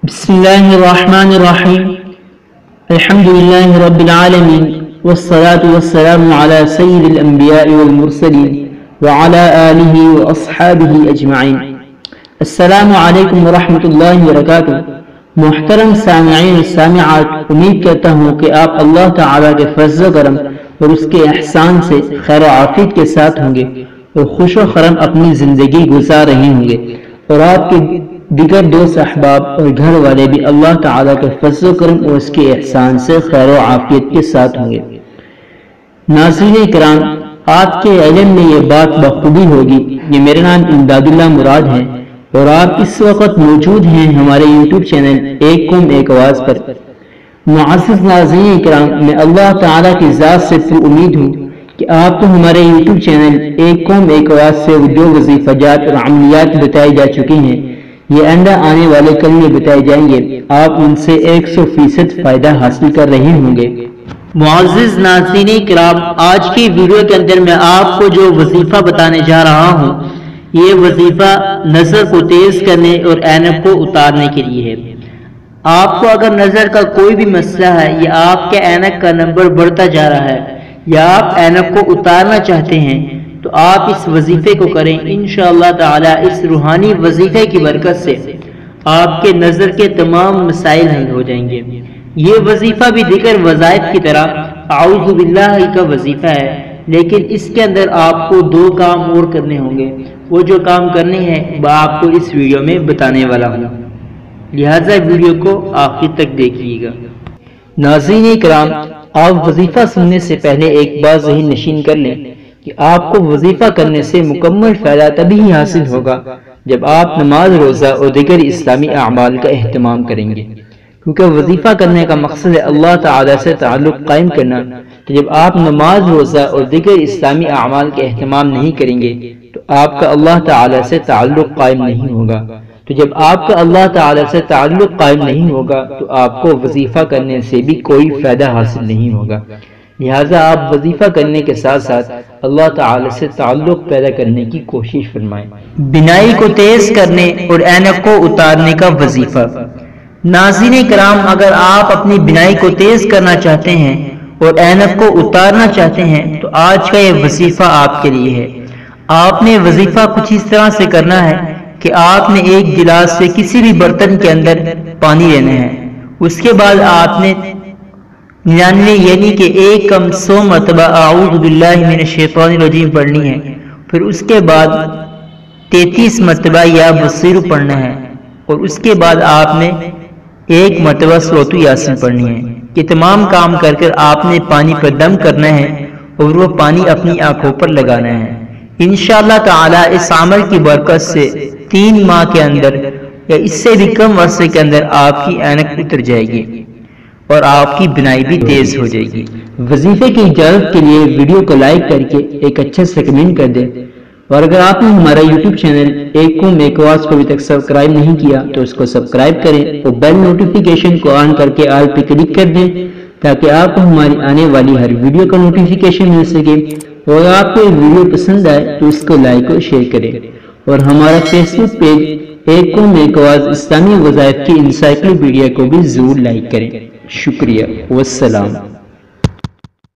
بسم الله الرحمن الرحيم. الحمد لله رب العالمين، والصلاة والسلام على سيد الأنبياء والمرسلين وعلى آله وأصحابه أجمعين. السلام علیکم ورحمۃ اللہ وبرکاتہ. محترم سامعین و سامعات، امید کرتا ہوں کہ آپ اللہ تعالیٰ کے فضل و کرم اور اس کے احسان سے خیر و عافیت کے ساتھ ہوں گے اور خوش و خرم اپنی زندگی گزار رہے ہوں گے، اور آپ کے دیگر دوست احباب اور گھر والے بھی اللہ تعالیٰ کے فضل و کرم اور اس کے احسان سے خیر و عافیت کے ساتھ ہوں گے. ناظرین کرام، آپ کے علم میں یہ بات بخوبی ہوگی، یہ میرا نام امداد اللہ مراد ہے اور آپ اس وقت موجود ہیں ہمارے یوٹیوب چینل ایک قوم ایک آواز پر. معزز ناظرین کرام، میں اللہ تعالیٰ کی ذات سے پر امید ہوں کہ آپ کو ہمارے یوٹیوب چینل ایک قوم ایک آواز سے جو وظیفہ جات اور عملیات بتائی جا چکی ہیں، یہ آئندہ آنے والے کل میں بتائے جائیں گے، آپ ان سے 100% فائدہ حاصل کر رہے ہوں گے. معزز ناظرین کرام، آج کی ویڈیو کے اندر میں آپ کو جو وظیفہ بتانے جا رہا ہوں، یہ وظیفہ نظر کو تیز کرنے اور اینک کو اتارنے کے لیے ہے. آپ کو اگر نظر کا کوئی بھی مسئلہ ہے یا آپ کے اینک کا نمبر بڑھتا جا رہا ہے یا آپ اینک کو اتارنا چاہتے ہیں تو آپ اس وظیفے کو کریں. انشاءاللہ تعالی اس روحانی وظیفے کی برکت سے آپ کے نظر کے تمام مسائل حل ہو جائیں گے. یہ وظیفہ بھی دیگر وظائف کی طرح اعوذ باللہ کا وظیفہ ہے، لیکن اس کے اندر آپ کو 2 کام اور کرنے ہوں گے. وہ جو کام کرنے ہیں وہ آپ کو اس ویڈیو میں بتانے والا ہوں، لہٰذا ویڈیو کو آخر تک دیکھیے گا. ناظرین کرام، آپ وظیفہ سننے سے پہلے ایک بات ذہن نشین کر لیں کہ آپ کو وظیفہ کرنے سے مکمل فائدہ تبھی حاصل ہوگا جب آپ نماز، روزہ اور دیگر اسلامی اعمال کا اہتمام کریں گے، کیونکہ وظیفہ کرنے کا مقصد ہے اللہ تعالیٰ سے تعلق قائم کرنا. تو جب آپ نماز، روزہ اور دیگر اسلامی اعمال کے اہتمام نہیں کریں گے تو آپ کا اللہ تعالیٰ سے تعلق قائم نہیں ہوگا. تو جب آپ کا اللہ تعالیٰ سے تعلق قائم نہیں ہوگا تو آپ کو وظیفہ کرنے سے بھی کوئی فائدہ حاصل نہیں ہوگا. لہٰذا آپ وظیفہ کرنے کے ساتھ ساتھ اللہ تعالیٰ سے تعلق پیدا کرنے کی کوشش فرمائیں. بینائی کو تیز کرنے اور اینک کو اتارنے کا وظیفہ. ناظرین کرام، اگر آپ اپنی بینائی کو تیز کرنا چاہتے ہیں اور اینک کو اتارنا چاہتے ہیں تو آج کا یہ وظیفہ آپ کے لیے ہے. آپ نے وظیفہ کچھ اس طرح سے کرنا ہے کہ آپ نے ایک گلاس سے کسی بھی برتن کے اندر پانی لینا ہے. اس کے بعد آپ نے 99 یعنی کہ 1 کم 100 مرتبہ اعوذ باللہ من الشیطان الرجیم پڑھنی ہے. پھر اس کے بعد 33 مرتبہ یا بصیر پڑھنا ہے، اور اس کے بعد آپ نے 1 مرتبہ سورۃ یاسین پڑھنی ہے. یہ تمام کام کر کر آپ نے پانی پر دم کرنا ہے اور وہ پانی اپنی آنکھوں پر لگانا ہے. انشاءاللہ تعالی اس عمل کی برکت سے 3 ماہ کے اندر یا اس سے بھی کم عرصے کے اندر آپ کی اینک اتر جائے گی اور آپ کی بینائی بھی تیز ہو جائے گی. وظیفے کی اجازت کے لیے ویڈیو کو لائک کر کے ایک اچھا سا کمنٹ کر دیں، اور اگر آپ نے ہمارا یوٹیوب چینل ایک قوم ایک آواز کو ابھی تک سبسکرائب نہیں کیا تو اس کو سبسکرائب کریں اور بیل نوٹیفیکیشن کو آن کر کے آل پہ کلک کر دیں تاکہ آپ کو ہماری آنے والی ہر ویڈیو کا نوٹیفیکیشن مل سکے. اور اگر آپ کو یہ ویڈیو پسند آئے تو اس کو لائک اور شیئر کریں، اور ہمارا فیس بک پیج ایک قوم ایک آواز اسلامی وظائف کی انسائکلوپیڈیا کو بھی ضرور لائک کریں. شکریہ، والسلام.